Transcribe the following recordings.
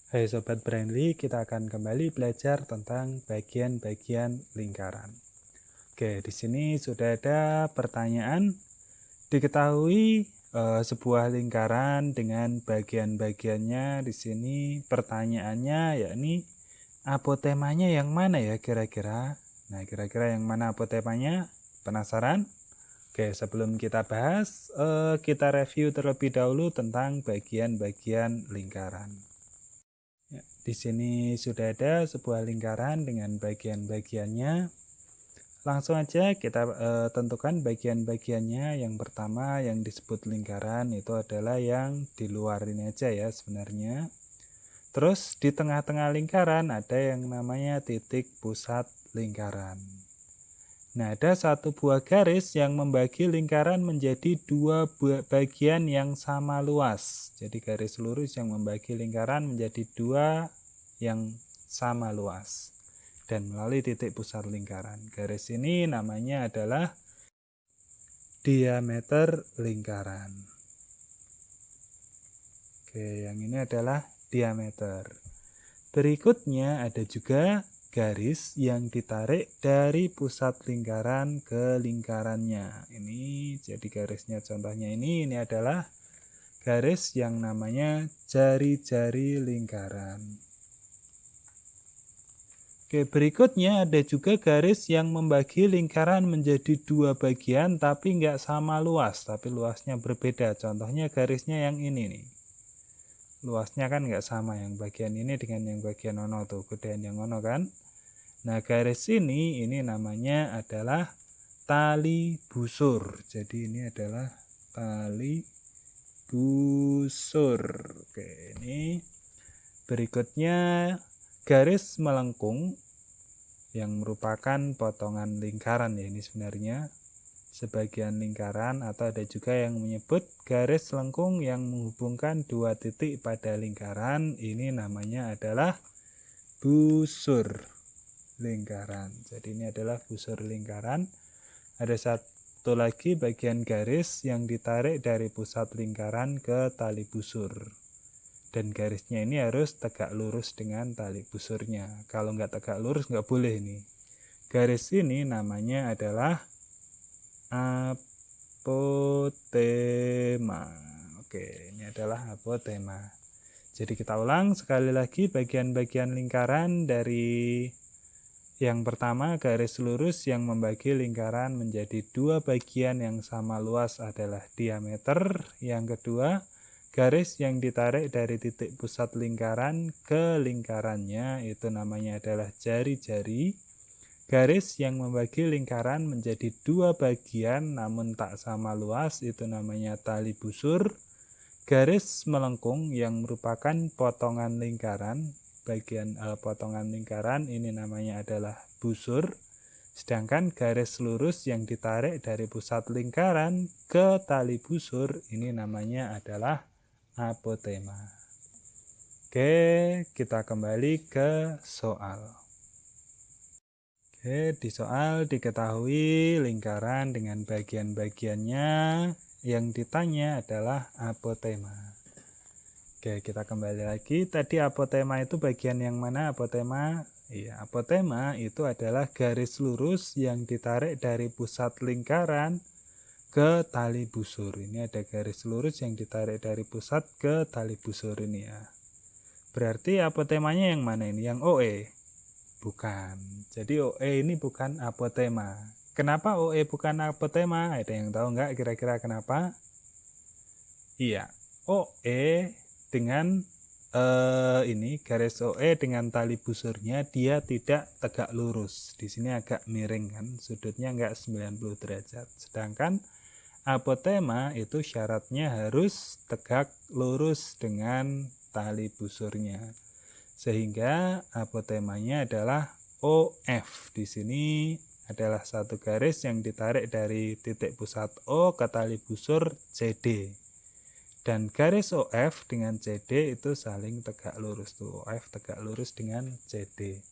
Hai Sobat Brandly, kita akan kembali belajar tentang bagian-bagian lingkaran. Oke, di sini sudah ada pertanyaan. Diketahui sebuah lingkaran dengan bagian-bagiannya. Di sini pertanyaannya yakni apotemanya yang mana ya kira-kira? Nah, kira-kira yang mana apotemanya? Penasaran? Oke, sebelum kita bahas, kita review terlebih dahulu tentang bagian-bagian lingkaran. Ya, di sini sudah ada sebuah lingkaran dengan bagian-bagiannya. Langsung aja kita tentukan bagian-bagiannya. Yang pertama yang disebut lingkaran itu adalah yang di luar ini aja ya sebenarnya. Terus di tengah-tengah lingkaran ada yang namanya titik pusat lingkaran. Nah, ada satu buah garis yang membagi lingkaran menjadi dua bagian yang sama luas. Jadi garis lurus yang membagi lingkaran menjadi dua yang sama luas. Dan melalui titik pusat lingkaran. Garis ini namanya adalah diameter lingkaran. Oke, yang ini adalah diameter. Berikutnya ada juga garis yang ditarik dari pusat lingkaran ke lingkarannya. Ini jadi garisnya contohnya ini adalah garis yang namanya jari-jari lingkaran. Oke, berikutnya ada juga garis yang membagi lingkaran menjadi dua bagian tapi nggak sama luas, tapi luasnya berbeda. Contohnya garisnya yang ini nih. Luasnya kan nggak sama yang bagian ini dengan yang bagian ono tuh, gedean yang ono kan. Nah, garis ini namanya adalah tali busur. Jadi ini adalah tali busur. Oke, ini berikutnya garis melengkung yang merupakan potongan lingkaran ya ini sebenarnya. Sebagian lingkaran atau ada juga yang menyebut garis lengkung yang menghubungkan dua titik pada lingkaran. Ini namanya adalah busur lingkaran. Jadi ini adalah busur lingkaran. Ada satu lagi bagian garis yang ditarik dari pusat lingkaran ke tali busur. Dan garisnya ini harus tegak lurus dengan tali busurnya. Kalau nggak tegak lurus nggak boleh ini. Garis ini namanya adalah apotema. Oke, ini adalah apotema. Jadi kita ulang sekali lagi bagian-bagian lingkaran dari yang pertama garis lurus yang membagi lingkaran menjadi dua bagian yang sama luas adalah diameter. Yang kedua, garis yang ditarik dari titik pusat lingkaran ke lingkarannya itu namanya adalah jari-jari. Garis yang membagi lingkaran menjadi dua bagian namun tak sama luas itu namanya tali busur. Garis melengkung yang merupakan potongan lingkaran, bagian potongan lingkaran ini namanya adalah busur. Sedangkan garis lurus yang ditarik dari pusat lingkaran ke tali busur ini namanya adalah apotema. Oke, kita kembali ke soal. Oke, di soal diketahui lingkaran dengan bagian-bagiannya. Yang ditanya adalah apotema. Oke, kita kembali lagi. Tadi apotema itu bagian yang mana apotema? Iya, apotema itu adalah garis lurus yang ditarik dari pusat lingkaran ke tali busur. Ini ada garis lurus yang ditarik dari pusat ke tali busur ini ya. Berarti apotemanya yang mana ini? Yang OE? Bukan. Jadi OE ini bukan apotema. Kenapa OE bukan apotema? Ada yang tahu nggak kira-kira kenapa? Iya, OE dengan ini garis OE dengan tali busurnya dia tidak tegak lurus. Di sini agak miring kan, sudutnya nggak 90 derajat. Sedangkan apotema itu syaratnya harus tegak lurus dengan tali busurnya. Sehingga apotemanya adalah OF. Di sini adalah satu garis yang ditarik dari titik pusat O ke tali busur CD. Dan garis OF dengan CD itu saling tegak lurus tuh. OF tegak lurus dengan CD.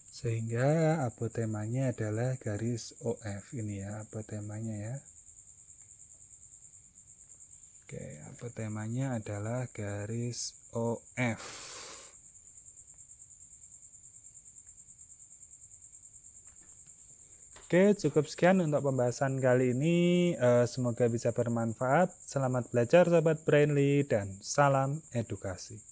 Sehingga apotemanya adalah garis OF ini ya, apotemanya ya. Oke, apotemanya adalah garis OF. Oke, cukup sekian untuk pembahasan kali ini. Semoga bisa bermanfaat. Selamat belajar Sobat Brainly dan salam edukasi.